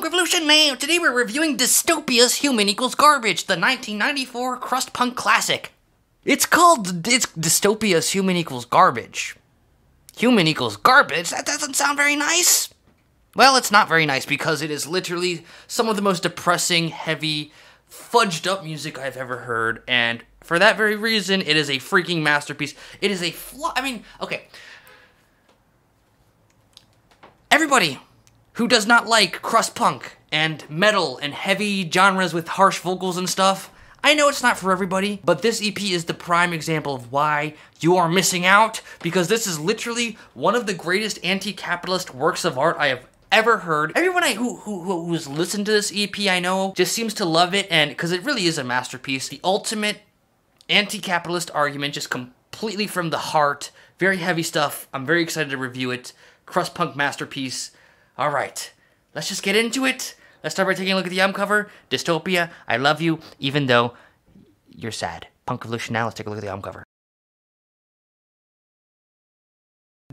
Punk Revolution now! Today we're reviewing Dystopia's Human Equals Garbage, the 1994 crust punk classic. It's Dystopia's Human Equals Garbage. Human equals garbage? That doesn't sound very nice. Well, it's not very nice because it is literally some of the most depressing, heavy, fudged up music I've ever heard, and for that very reason, it is a freaking masterpiece. It is a okay. Everybody who does not like crust punk and metal and heavy genres with harsh vocals and stuff, I know it's not for everybody, but this EP is the prime example of why you are missing out, because this is literally one of the greatest anti-capitalist works of art I have ever heard. Everyone who's listened to this EP, I know, just seems to love it, and because it really is a masterpiece. The ultimate anti-capitalist argument, just completely from the heart. Very heavy stuff. I'm very excited to review it. Crust punk masterpiece. Alright, let's just get into it. Let's start by taking a look at the album cover. Dystopia, I love you, even though you're sad. Punk Revolution now, let's take a look at the album cover.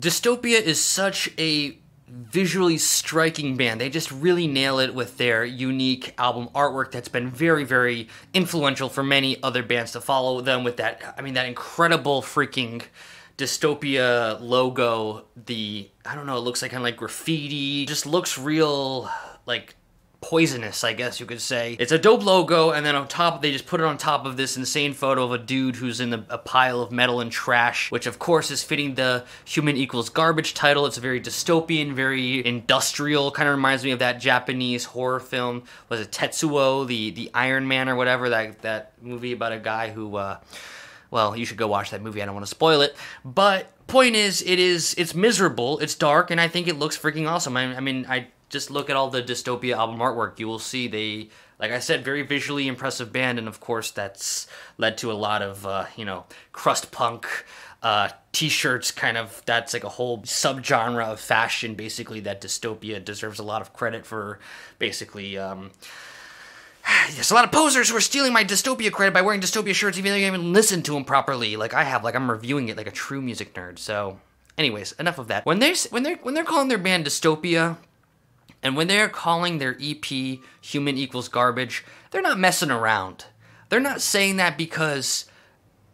Dystopia is such a visually striking band. They just really nail it with their unique album artwork that's been very, very influential for many other bands to follow them with that, that incredible freaking Dystopia logo. I don't know, it looks like kind of like graffiti. Just looks real, like, poisonous, I guess you could say. It's a dope logo, and then on top, they just put it on top of this insane photo of a dude who's in a pile of metal and trash, which of course is fitting the Human Equals Garbage title. It's very dystopian, very industrial, kind of reminds me of that Japanese horror film, was it Tetsuo, the Iron Man or whatever, that movie about a guy who, well, you should go watch that movie, I don't want to spoil it, but point is, it's miserable, it's dark, and I think it looks freaking awesome. I just look at all the Dystopia album artwork. You will see they, like I said, very visually impressive band, and of course that's led to a lot of, crust punk t-shirts, that's like a whole subgenre of fashion, basically, that Dystopia deserves a lot of credit for, basically. There's a lot of posers who are stealing my Dystopia credit by wearing Dystopia shirts even though you haven't even listened to them properly, like I have, like I'm reviewing it like a true music nerd, so. Anyways, enough of that. When they're calling their band Dystopia, and when they're calling their EP Human Equals Garbage, they're not messing around. They're not saying that because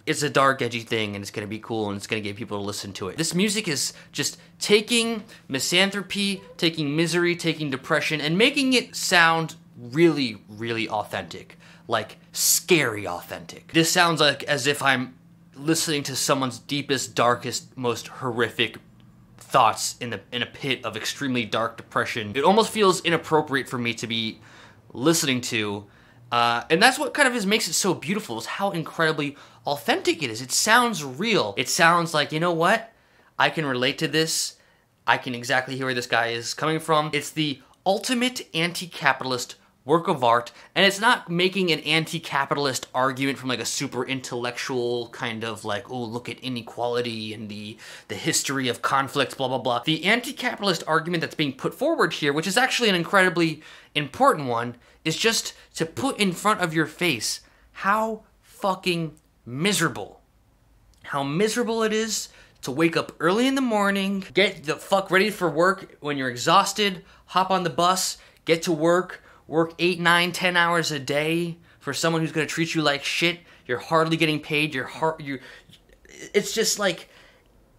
it's a dark, edgy thing and it's going to be cool and it's going to get people to listen to it. This music is just taking misanthropy, taking misery, taking depression, and making it sound really, really authentic. Like, scary authentic. This sounds like as if I'm listening to someone's deepest, darkest, most horrific thoughts in a pit of extremely dark depression. It almost feels inappropriate for me to be listening to, and that's what kind of makes it so beautiful, is how incredibly authentic it is. It sounds real. It sounds like, you know what? I can relate to this. I can exactly hear where this guy is coming from. It's the ultimate anti-capitalist work of art, and it's not making an anti-capitalist argument from like a super intellectual kind of like, oh, look at inequality and the history of conflict, blah, blah, blah. The anti-capitalist argument that's being put forward here, which is actually an incredibly important one, is just to put in front of your face how fucking miserable. How miserable it is to wake up early in the morning, get the fuck ready for work when you're exhausted, hop on the bus, get to work 8, 9, 10 hours a day for someone who's going to treat you like shit. You're hardly getting paid. It's just like,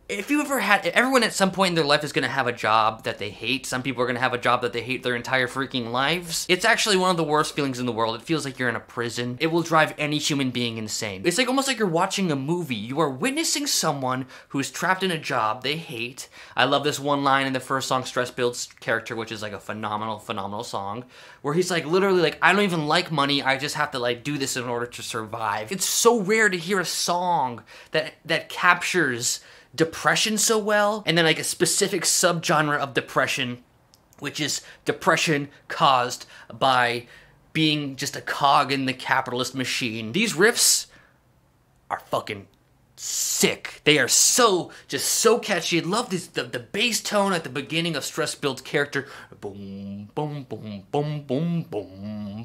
if you ever had, everyone at some point in their life is going to have a job that they hate. Some people are going to have a job that they hate their entire freaking lives. It's actually one of the worst feelings in the world. It feels like you're in a prison. It will drive any human being insane. It's like almost like you're watching a movie. You are witnessing someone who is trapped in a job they hate. I love this one line in the first song, Stress Builds Character, which is like a phenomenal, phenomenal song, where he's like literally like, I don't even like money. I just have to like do this in order to survive. It's so rare to hear a song that captures depression so well, and then like a specific subgenre of depression, which is depression caused by being just a cog in the capitalist machine. These riffs are fucking sick. They are so catchy. I love this, the bass tone at the beginning of Stress Builds Character. Boom, boom, boom, boom, boom, boom,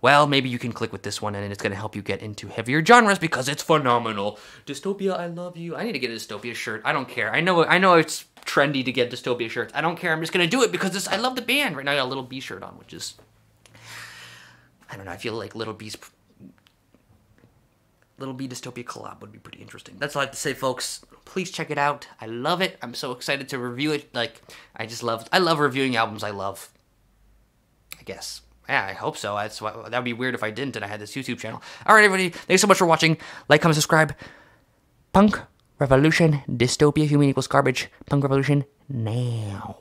well, maybe you can click with this one and it's going to help you get into heavier genres because it's phenomenal. Dystopia, I love you. I need to get a Dystopia shirt. I don't care. I know it's trendy to get Dystopia shirts. I don't care. I'm just going to do it because I love the band. Right now I got a Little B shirt on, which is, I don't know, I feel like Little B Dystopia collab would be pretty interesting. That's all I have to say, folks. Please check it out. I love it. I'm so excited to review it. Like, I love reviewing albums I love. I guess. Yeah, I hope so. That would be weird if I didn't and I had this YouTube channel. All right, everybody. Thanks so much for watching. Like, comment, subscribe. Punk Revolution, Dystopia, Human equals garbage. Punk Revolution, now.